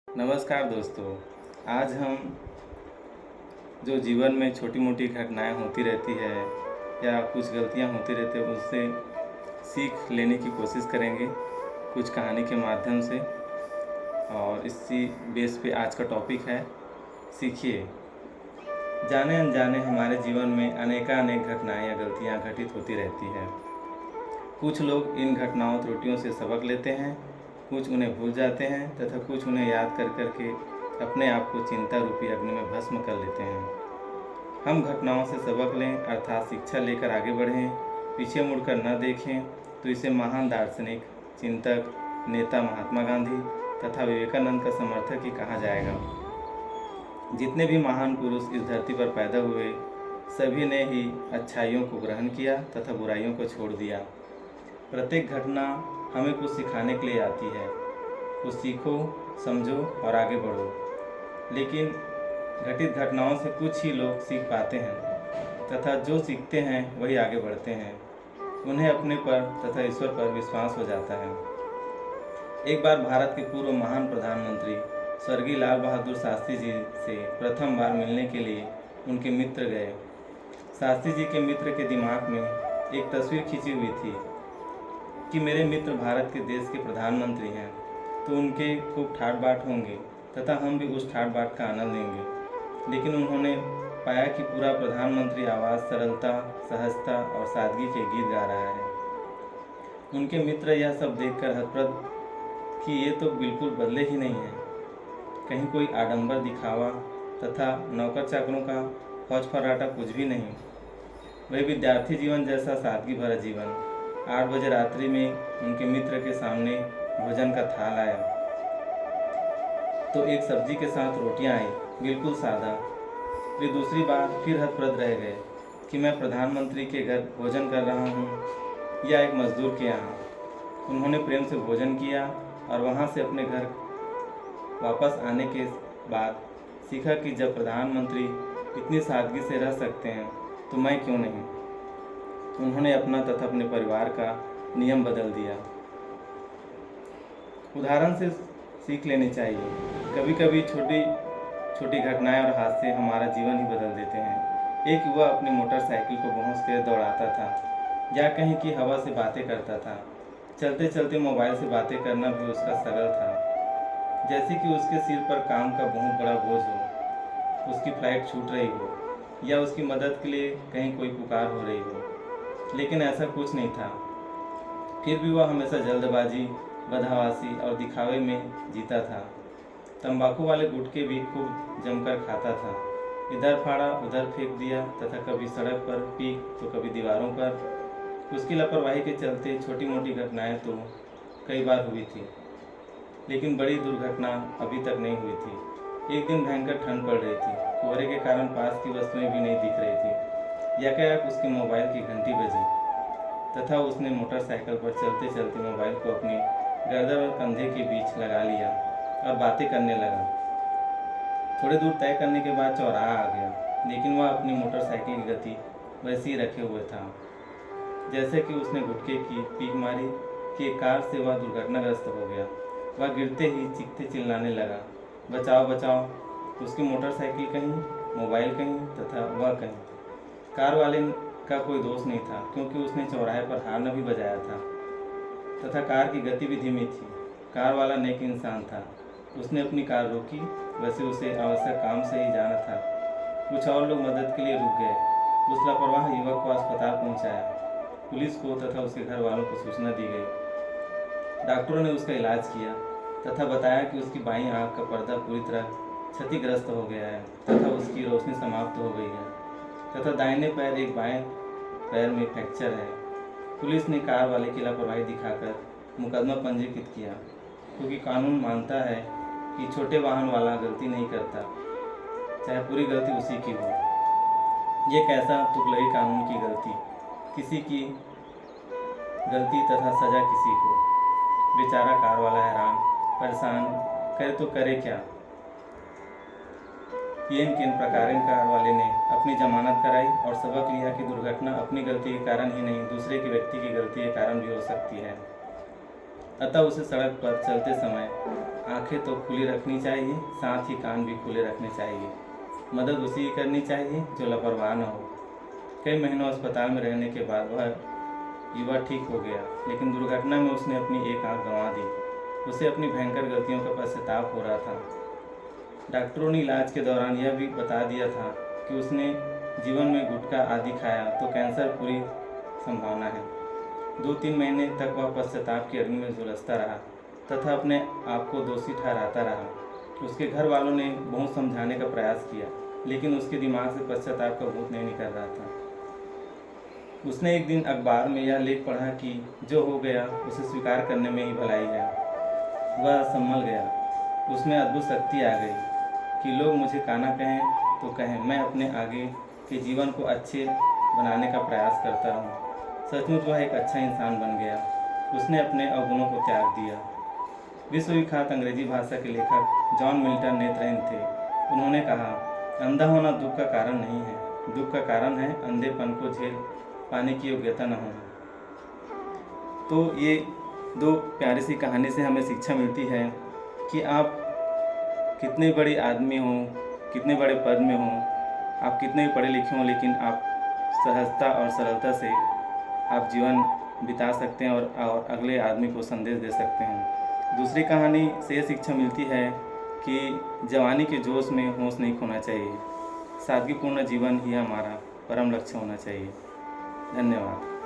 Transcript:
नमस्कार दोस्तों। आज हम जो जीवन में छोटी मोटी घटनाएं होती रहती है या कुछ गलतियां होती रहती है उससे सीख लेने की कोशिश करेंगे कुछ कहानी के माध्यम से। और इसी बेस पे आज का टॉपिक है सीखिए। जाने अनजाने हमारे जीवन में अनेकानेक घटनाएं या गलतियां घटित होती रहती है। कुछ लोग इन घटनाओं त्रुटियों से सबक लेते हैं, कुछ उन्हें भूल जाते हैं तथा कुछ उन्हें याद कर करके अपने आप को चिंता रूपी अग्नि में भस्म कर लेते हैं। हम घटनाओं से सबक लें अर्थात शिक्षा लेकर आगे बढ़ें, पीछे मुड़कर न देखें तो इसे महान दार्शनिक, चिंतक, नेता महात्मा गांधी तथा विवेकानंद का समर्थक ही कहा जाएगा। जितने भी महान पुरुष इस धरती पर पैदा हुए सभी ने ही अच्छाइयों को ग्रहण किया तथा बुराइयों को छोड़ दिया। प्रत्येक घटना हमें कुछ सिखाने के लिए आती है। कुछ सीखो, समझो और आगे बढ़ो। लेकिन घटित घटनाओं से कुछ ही लोग सीख पाते हैं तथा जो सीखते हैं वही आगे बढ़ते हैं। उन्हें अपने पर तथा ईश्वर पर विश्वास हो जाता है। एक बार भारत के पूर्व महान प्रधानमंत्री स्वर्गीय लाल बहादुर शास्त्री जी से प्रथम बार मिलने के लिए उनके मित्र गए। शास्त्री जी के मित्र के दिमाग में एक तस्वीर खींची हुई थी कि मेरे मित्र भारत के देश के प्रधानमंत्री हैं तो उनके खूब ठाट बाट होंगे तथा हम भी उस ठाट बाट का आनंद लेंगे। लेकिन उन्होंने पाया कि पूरा प्रधानमंत्री आवाज़ सरलता, सहजता और सादगी के गीत गा रहा है। उनके मित्र यह सब देखकर हतप्रभ कि ये तो बिल्कुल बदले ही नहीं है। कहीं कोई आडंबर दिखावा तथा नौकर चाकरों का फौज फर्राटा कुछ भी नहीं। वही विद्यार्थी जीवन जैसा सादगी भरा जीवन। 8 बजे रात्रि में उनके मित्र के सामने भोजन का थाल आया तो एक सब्जी के साथ रोटियां आई, बिल्कुल सादा। वे दूसरी बार फिर हतप्रभ रह गए कि मैं प्रधानमंत्री के घर भोजन कर रहा हूँ या एक मजदूर के यहाँ। उन्होंने प्रेम से भोजन किया और वहाँ से अपने घर वापस आने के बाद सीखा कि जब प्रधानमंत्री इतनी सादगी से रह सकते हैं तो मैं क्यों नहीं। उन्होंने अपना तथा अपने परिवार का नियम बदल दिया। उदाहरण से सीख लेनी चाहिए। कभी कभी छोटी छोटी घटनाएं और हादसे हमारा जीवन ही बदल देते हैं। एक युवा अपनी मोटरसाइकिल को बहुत तेज दौड़ाता था या कहीं की हवा से बातें करता था। चलते चलते मोबाइल से बातें करना भी उसका सरल था, जैसे कि उसके सिर पर काम का बहुत बड़ा बोझ हो, उसकी फ्लाइट छूट रही हो या उसकी मदद के लिए कहीं कोई पुकार हो रही हो। लेकिन ऐसा कुछ नहीं था। फिर भी वह हमेशा जल्दबाजी, बदहवासी और दिखावे में जीता था। तंबाकू वाले गुटखे भी खूब जमकर खाता था। इधर फाड़ा उधर फेंक दिया तथा कभी सड़क पर पीक तो कभी दीवारों पर। उसकी लापरवाही के चलते छोटी मोटी घटनाएं तो कई बार हुई थी, लेकिन बड़ी दुर्घटना अभी तक नहीं हुई थी। एक दिन भयंकर ठंड पड़ रही थी। कोहरे के कारण पास की वस्तुएं भी नहीं दिख रही थी। एकाएक उसके मोबाइल की घंटी बजी तथा उसने मोटरसाइकिल पर चलते चलते मोबाइल को अपनी गर्दन और कंधे के बीच लगा लिया और बातें करने लगा। थोड़ी दूर तय करने के बाद चौराहा आ गया, लेकिन वह अपनी मोटरसाइकिल की गति वैसी ही रखे हुए था। जैसे कि उसने गुटखे की पीक मारी कि एक कार से वह दुर्घटनाग्रस्त हो गया। वह गिरते ही चीखते चिल्लाने लगा, बचाओ बचाओ। उसकी मोटरसाइकिल कहीं, मोबाइल कहीं तथा वह कहीं। कार वाले का कोई दोष नहीं था क्योंकि उसने चौराहे पर हार्न भी बजाया था तथा कार की गति भी धीमी थी। कार वाला नेक इंसान था। उसने अपनी कार रोकी, वैसे उसे आवश्यक काम से ही जाना था। कुछ और लोग मदद के लिए रुक गए। उस लापरवाह युवक को अस्पताल पहुंचाया। पुलिस को तथा उसके घर वालों को सूचना दी गई। डॉक्टरों ने उसका इलाज किया तथा बताया कि उसकी बाईं आंख का पर्दा पूरी तरह क्षतिग्रस्त हो गया है तथा उसकी रोशनी समाप्त हो गई है तथा दाहिने पैर एक बाएं पैर में फ्रैक्चर है। पुलिस ने कार वाले की लापरवाही दिखाकर मुकदमा पंजीकृत किया क्योंकि कानून मानता है कि छोटे वाहन वाला गलती नहीं करता, चाहे पूरी गलती उसी की हो। ये कैसा तुगलकी कानून की गलती, किसी की गलती तथा सजा किसी को। बेचारा कार वाला हैरान परेशान, करे तो करे क्या। किन प्रकार कार वाले ने अपनी जमानत कराई और सबक लिया कि दुर्घटना अपनी गलती के कारण ही नहीं दूसरे के व्यक्ति की गलती के कारण भी हो सकती है। अतः उसे सड़क पर चलते समय आंखें तो खुली रखनी चाहिए, साथ ही कान भी खुले रखने चाहिए। मदद उसी की करनी चाहिए जो लापरवाह न हो। कई महीनों अस्पताल में रहने के बाद वह युवा ठीक हो गया, लेकिन दुर्घटना में उसने अपनी एक आंख गंवा दी। उसे अपनी भयंकर गलतियों का पश्चाताप हो रहा था। डॉक्टरों ने इलाज के दौरान यह भी बता दिया था कि उसने जीवन में गुटखा आदि खाया तो कैंसर पूरी संभावना है। 2-3 महीने तक वह पश्चाताप की अग्नि में झुलसता रहा तथा अपने आप को दोषी ठहराता रहा। उसके घर वालों ने बहुत समझाने का प्रयास किया, लेकिन उसके दिमाग से पश्चाताप का भूत नहीं निकल रहा था। उसने एक दिन अखबार में यह लेख पढ़ा कि जो हो गया उसे स्वीकार करने में ही भलाई है। वह संभल गया। उसमें अद्भुत शक्ति आ गई कि लोग मुझे काना कहें तो कहें, मैं अपने आगे के जीवन को अच्छे बनाने का प्रयास करता हूँ। सचमुच वह एक अच्छा इंसान बन गया। उसने अपने अवगुणों को त्याग दिया। विश्वविख्यात अंग्रेजी भाषा के लेखक जॉन मिल्टन नेत्रहीन थे। उन्होंने कहा, अंधा होना दुख का कारण नहीं है, दुख का कारण है अंधेपन को झेल पाने की योग्यता न होना। तो ये 2 प्यारी सी कहानी से हमें शिक्षा मिलती है कि आप कितने बड़े आदमी हों, कितने बड़े पद में हों, आप कितने भी पढ़े लिखे हों, लेकिन आप सहजता और सरलता से आप जीवन बिता सकते हैं और अगले आदमी को संदेश दे सकते हैं। दूसरी कहानी से यह शिक्षा मिलती है कि जवानी के जोश में होश नहीं खोना चाहिए। सादगीपूर्ण जीवन ही हमारा परम लक्ष्य होना चाहिए। धन्यवाद।